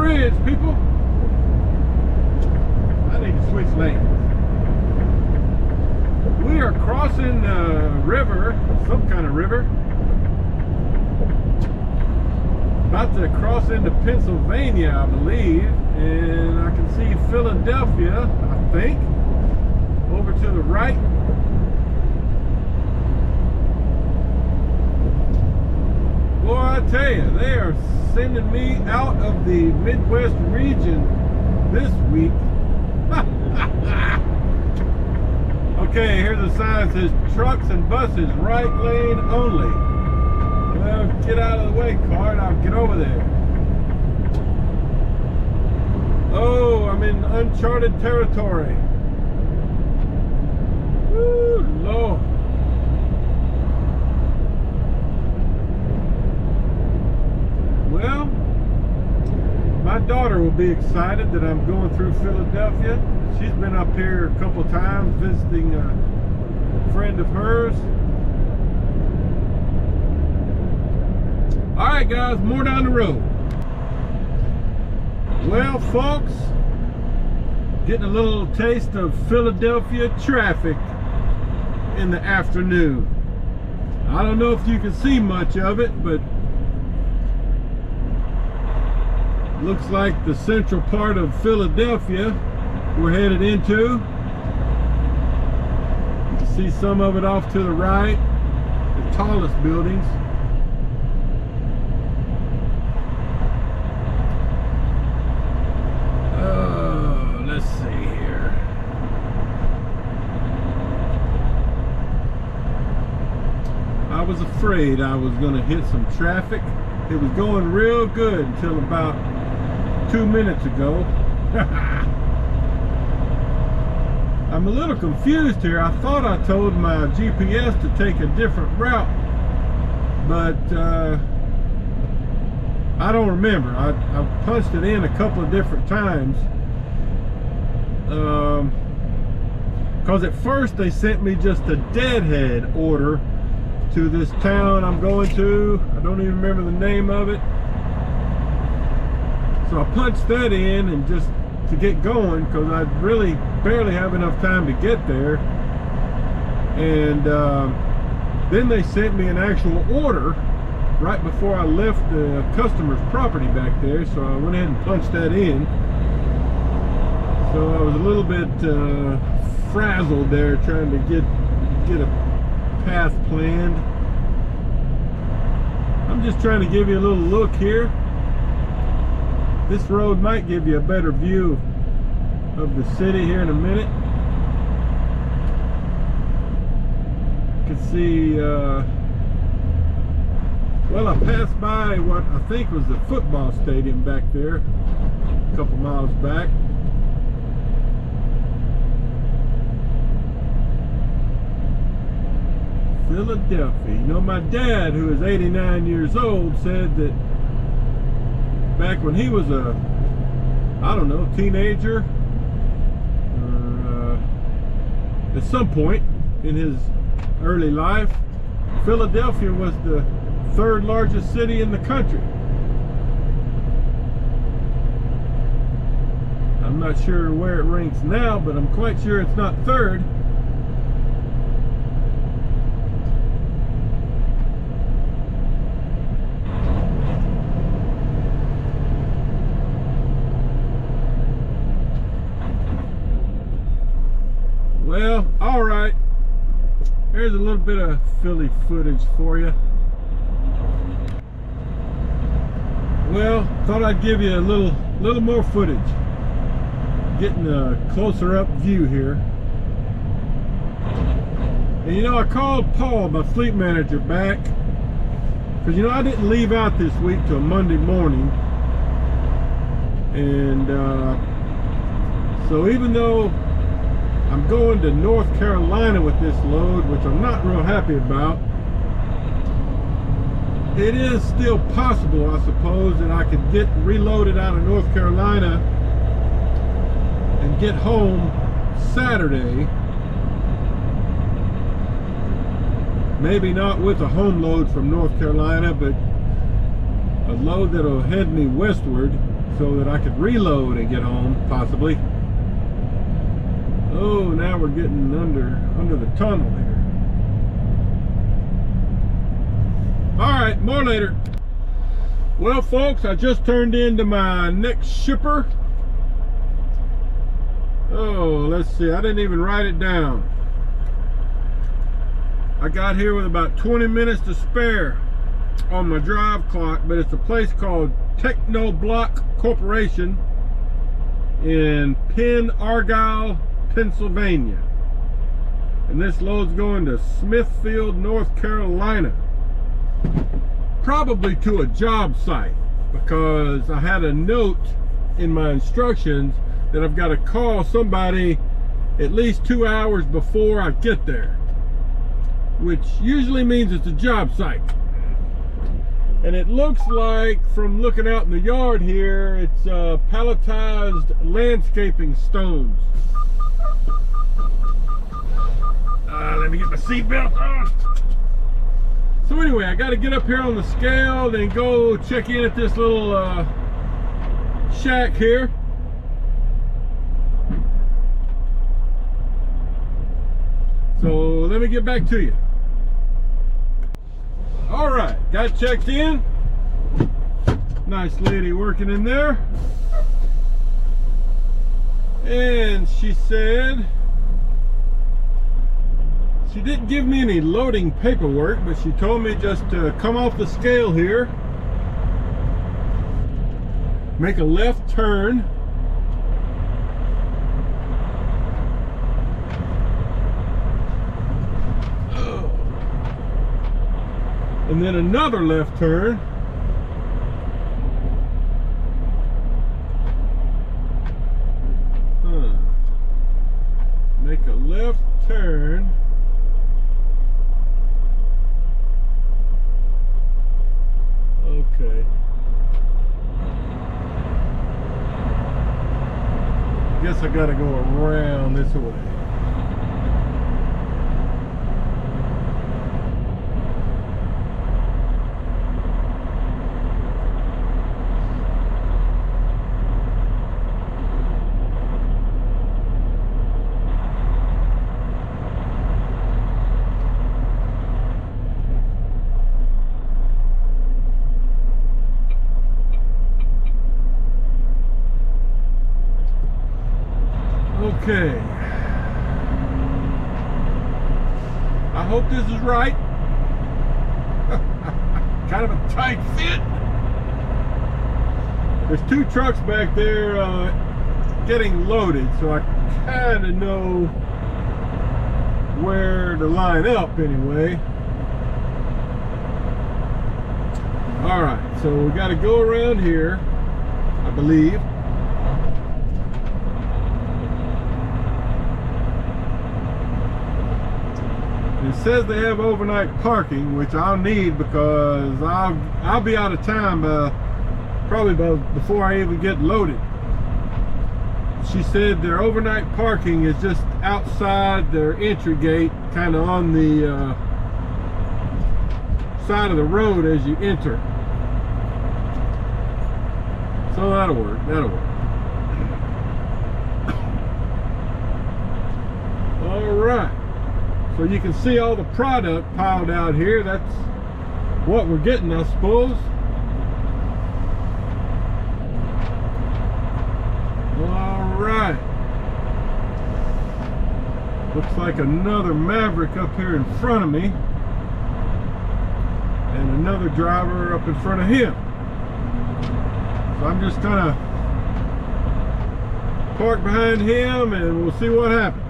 bridge, people. I need to switch lanes. We are crossing a river, some kind of river. About to cross into Pennsylvania, I believe. And I can see Philadelphia, I think, over to the right. Boy, I tell you, they are sending me out of the Midwest region this week. Okay, here's a sign that says trucks and buses, right lane only. Well, get out of the way, car, and I'll get over there. Oh, I'm in uncharted territory. Woo, Lord. Well, my daughter will be excited that I'm going through Philadelphia. She's been up here a couple times visiting a friend of hers. All right, guys, more down the road. Well, folks, getting a little taste of Philadelphia traffic in the afternoon. I don't know if you can see much of it, but looks like the central part of Philadelphia we're headed into. You can see some of it off to the right, the tallest buildings. Let's see here. I was afraid I was going to hit some traffic. It was going real good until about 2 minutes ago. I'm a little confused here. I thought I told my GPS to take a different route, but I don't remember. I punched it in a couple of different times. Because at first they sent me just a deadhead order to this town I'm going to. I don't even remember the name of it. So I punched that in and just to get going, because I really barely have enough time to get there. And then they sent me an actual order right before I left the customer's property back there, so I went ahead and punched that in. So I was a little bit frazzled there trying to get a path planned. I'm just trying to give you a little look here. This road might give you a better view of the city here in a minute. You can see, well, I passed by what I think was the football stadium back there a couple miles back. Philadelphia. You know, my dad, who is 89 years old, said that back when he was a, I don't know, teenager, or at some point in his early life, Philadelphia was the third largest city in the country. I'm not sure where it ranks now, but I'm quite sure it's not third. Well, all right. Here's a little bit of Philly footage for you. Well, thought I'd give you a little more footage. Getting a closer up view here. And you know, I called Paul, my fleet manager, back, because you know I didn't leave out this week till Monday morning. And so even though I'm going to North Carolina with this load, which I'm not real happy about, it is still possible, I suppose, that I could get reloaded out of North Carolina and get home Saturday. Maybe not with a home load from North Carolina, but a load that'll head me westward. so that I could reload and get home, possibly. Oh, now we're getting under the tunnel here. All right, more later. Well, folks, I just turned into my next shipper. Oh, let's see, I didn't even write it down. I got here with about 20 minutes to spare on my drive clock, but it's a place called Techno Block Corporation in Penn Argyle, Pennsylvania. And this load's going to Smithfield, North Carolina. Probably to a job site, because I had a note in my instructions that I've got to call somebody at least 2 hours before I get there, which usually means it's a job site. And it looks like, from looking out in the yard here, it's palletized landscaping stones. Let me get my seatbelt on. So anyway, I got to get up here on the scale, then go check in at this little shack here. So let me get back to you. All right, got checked in. Nice lady working in there. And she said, she didn't give me any loading paperwork, but she told me just to come off the scale here, make a left turn, and then another left turn, make a left turn, okay. Guess I gotta go around this way. Okay, I hope this is right. Kind of a tight fit. There's two trucks back there getting loaded, so I kind of know where to line up anyway. All right, so we got to go around here, I believe. It says they have overnight parking, which I'll need because I'll be out of time probably before I even get loaded. She said their overnight parking is just outside their entry gate, kind of on the side of the road as you enter. So that'll work. That'll work. All right. So you can see all the product piled out here. That's what we're getting, I suppose. All right. Looks like another Maverick up here in front of me. And another driver up in front of him. So I'm just gonna park behind him and we'll see what happens.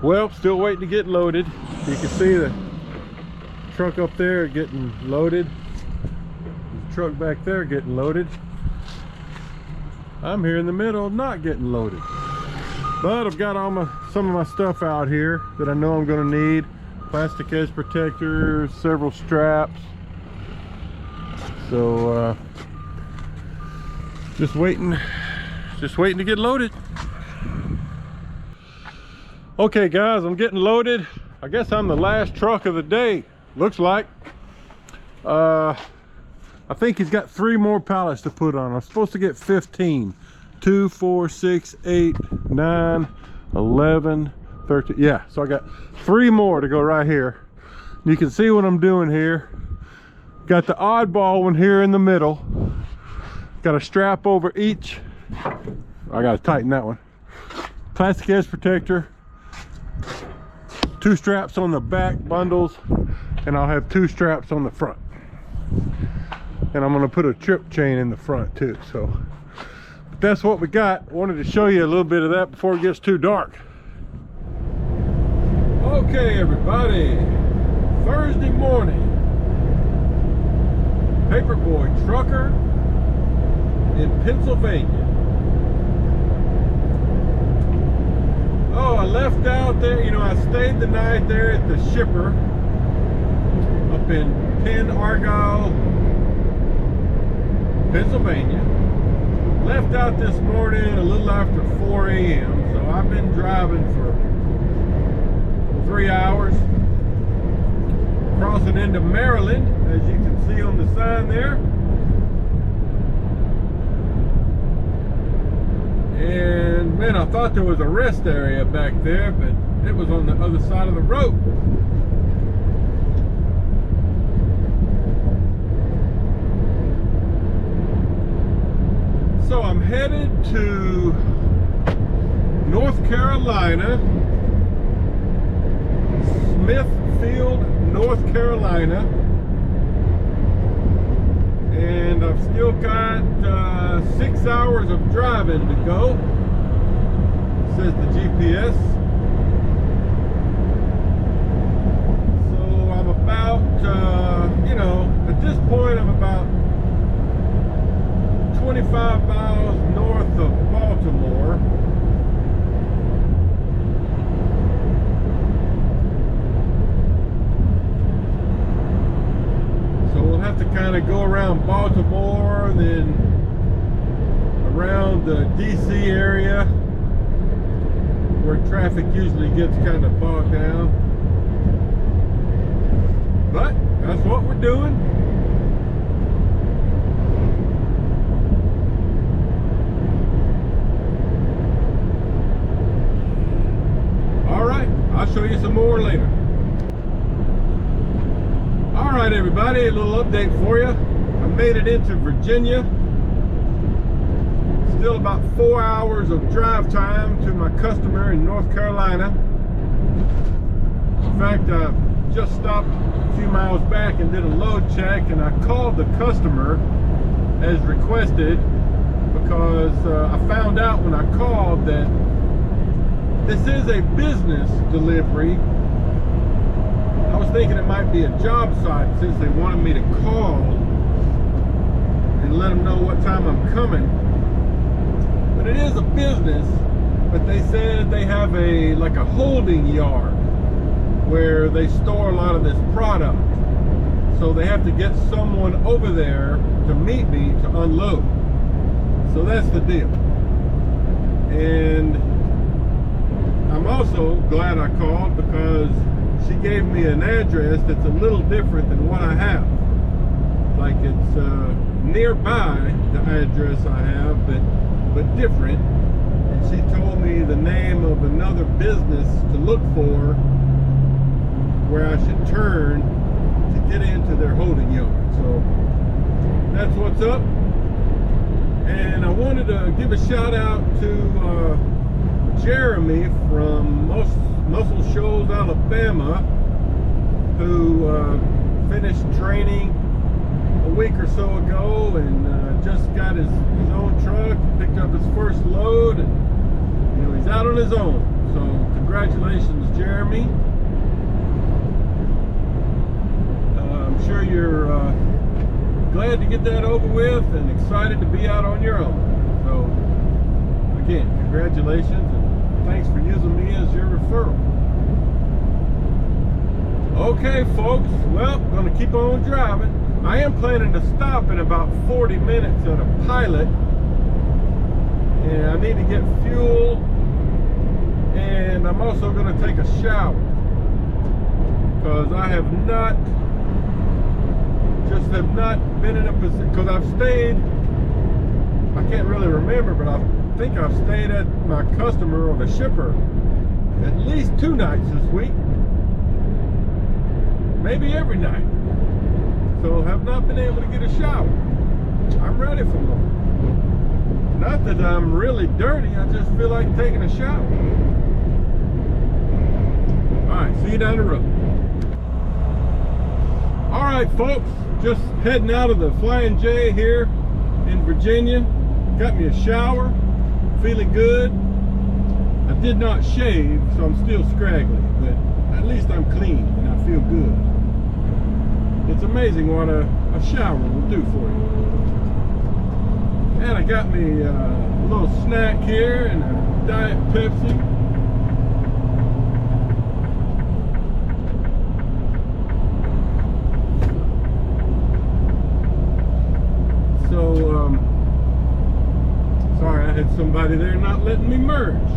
Well, still waiting to get loaded. You can see the truck up there getting loaded. The truck back there getting loaded. I'm here in the middle not getting loaded. But I've got some of my stuff out here that I know I'm gonna need. Plastic edge protectors, several straps. So just waiting to get loaded. Okay guys, I'm getting loaded. I guess I'm the last truck of the day, looks like. I think he's got 3 more pallets to put on. I'm supposed to get 15. 2, 4, 6, 8, 9, 11, 13. Yeah, so I got 3 more to go right here. You can see what I'm doing here. Got the oddball one here in the middle. Got a strap over each. I gotta tighten that one. Plastic edge protector. 2 straps on the back bundles, and I'll have 2 straps on the front. And I'm gonna put a trip chain in the front too. So but that's what we got. Wanted to show you a little bit of that before it gets too dark. Okay, everybody. Thursday morning. Paperboy trucker in Pennsylvania. Oh, I left out there, you know, I stayed the night there at the shipper up in Penn Argyle, Pennsylvania. Left out this morning a little after 4 a.m. So I've been driving for 3 hours, crossing into Maryland, as you can see on the sign there. And man, I thought there was a rest area back there, but it was on the other side of the road. So I'm headed to North Carolina, Smithfield, North Carolina. And I've still got 6 hours of driving to go, says the GPS. So I'm about, you know, at this point I'm about 25 miles north of Baltimore. Have to kind of go around Baltimore, then around the DC area where traffic usually gets kind of bogged down. But that's what we're doing. All right, I'll show you some more later. Alright everybody, a little update for you. I made it into Virginia. Still about 4 hours of drive time to my customer in North Carolina. In fact, I just stopped a few miles back and did a load check, and I called the customer as requested because I found out when I called that this is a business delivery. I was thinking it might be a job site since they wanted me to call and let them know what time I'm coming. But it is a business, but they said they have like a holding yard where they store a lot of this product. So they have to get someone over there to meet me to unload. So that's the deal. And I'm also glad I called because she gave me an address that's a little different than what I have. Like it's nearby the address I have, but different. And she told me the name of another business to look for where I should turn to get into their holding yard. So that's what's up. And I wanted to give a shout out to Jeremy from Muscle Shoals, Alabama, who finished training a week or so ago and just got his own truck, picked up his first load, and you know, he's out on his own. So congratulations, Jeremy. I'm sure you're glad to get that over with and excited to be out on your own. So again, congratulations and thanks for using me as your referral. Okay folks, well, I'm going to keep on driving. I am planning to stop in about 40 minutes at a Pilot, and I need to get fuel, and I'm also going to take a shower because I have not just have not been in a position, because I've stayed, I can't really remember, but I think I've stayed at my customer or the shipper at least 2 nights this week, maybe every night. So have not been able to get a shower. I'm ready for one. Not that I'm really dirty, I just feel like taking a shower. Alright, see you down the road. Alright folks, just heading out of the Flying J here in Virginia. Got me a shower, feeling good. I did not shave, so I'm still scraggly, but at least I'm clean and I feel good. It's amazing what a shower will do for you. And I got me a little snack here and a Diet Pepsi. So, sorry, I had somebody there not letting me merge.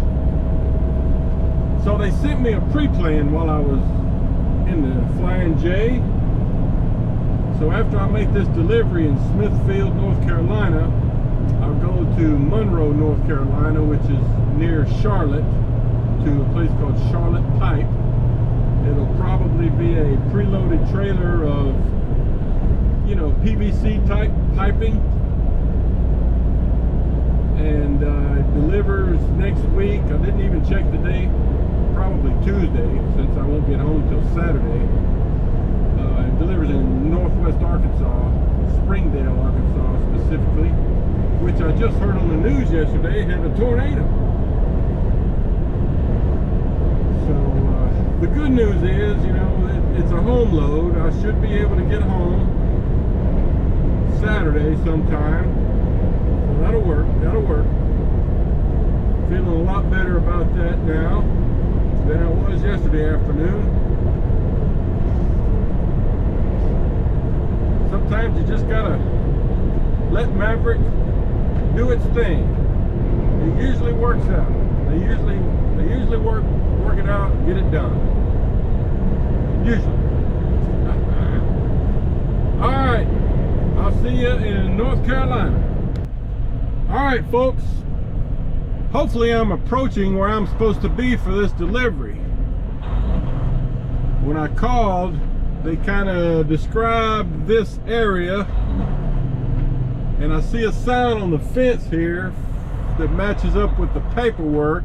So they sent me a pre-plan while I was in the Flying J. So after I make this delivery in Smithfield, North Carolina, I'll go to Monroe, North Carolina, which is near Charlotte, to a place called Charlotte Pipe. It'll probably be a preloaded trailer of, you know, PVC type piping. And it delivers next week. I didn't even check the date. Probably Tuesday, since I won't get home until Saturday. It delivers in northwest Arkansas, Springdale, Arkansas specifically, which I just heard on the news yesterday had a tornado. So the good news is, you know, it's a home load. I should be able to get home Saturday sometime. So that'll work, that'll work. Feeling a lot better about that now than I was yesterday afternoon. Sometimes you just gotta let Maverick do its thing. It usually works out. They usually work it out and get it done. Usually. Alright. I'll see you in North Carolina. Alright folks. Hopefully I'm approaching where I'm supposed to be for this delivery. When I called, they kind of described this area, and I see a sign on the fence here that matches up with the paperwork.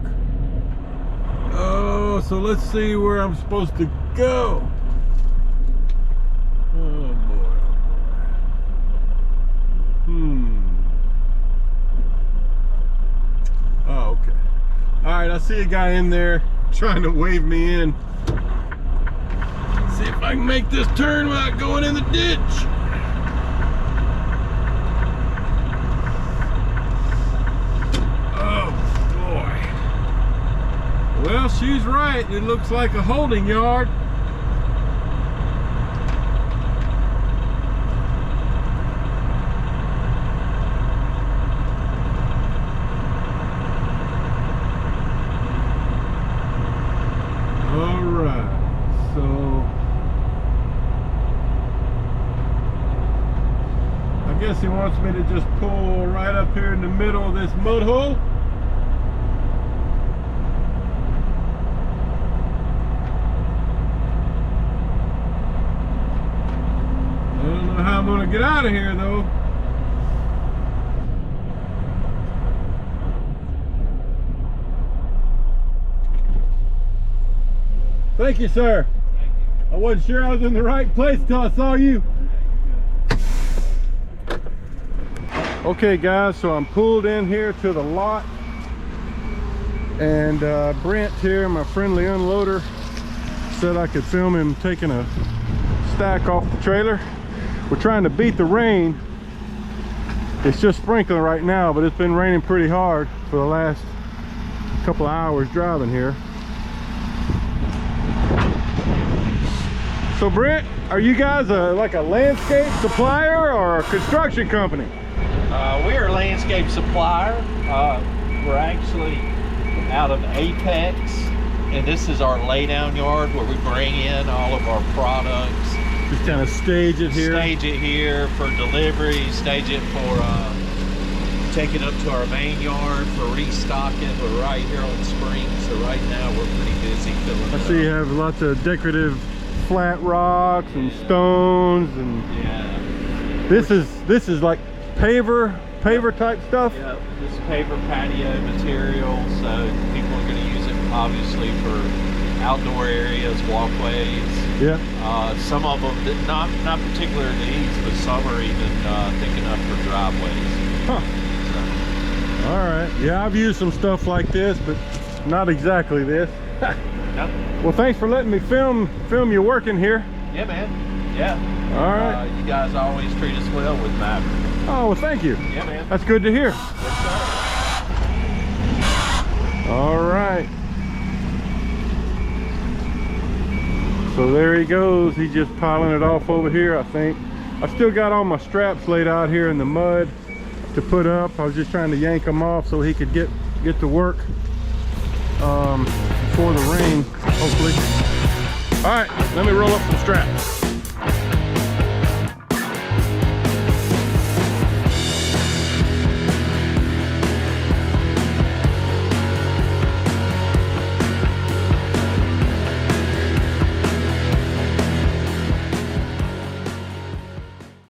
Oh, so let's see where I'm supposed to go. Oh boy. Oh, okay. Alright, I see a guy in there trying to wave me in. See if I can make this turn without going in the ditch. Oh boy. Well, she's right. It looks like a holding yard. All right. So I guess he wants me to just pull right up here in the middle of this mud hole. I don't know how I'm going to get out of here though. Thank you, sir. Thank you. I wasn't sure I was in the right place till I saw you. Okay guys, so I'm pulled in here to the lot, and Brent here, my friendly unloader, said I could film him taking a stack off the trailer. We're trying to beat the rain. It's just sprinkling right now, but it's been raining pretty hard for the last couple of hours driving here. So Brent, are you guys like a landscape supplier or a construction company? We're a landscape supplier. We're actually out of Apex, and this is our laydown yard where we bring in all of our products Just kind of stage it here. Stage it here for delivery, stage it for take it up to our main yard for restocking. We're right here on Spring, so right now we're pretty busy filling it I see you up. have lots of decorative flat rocks and stones, and Yeah. this is like paver type stuff. Yeah, this is paper patio material, so people are going to use it obviously for outdoor areas, walkways. Yeah. Some of them, not particular these, but some are even thick enough for driveways. Huh. So, All right. Yeah, I've used some stuff like this, but not exactly this. yep. Well, thanks for letting me film you working here. Yeah, man. Yeah. All right. You guys always treat us well with Maverick. Oh, well, thank you. Yeah, man. That's good to hear. Yes, sir. All right. So there he goes. He's just piling it off over here, I think. I've still got all my straps laid out here in the mud to put up. I was just trying to yank them off so he could get to work before the rain, hopefully. All right, let me roll up some straps.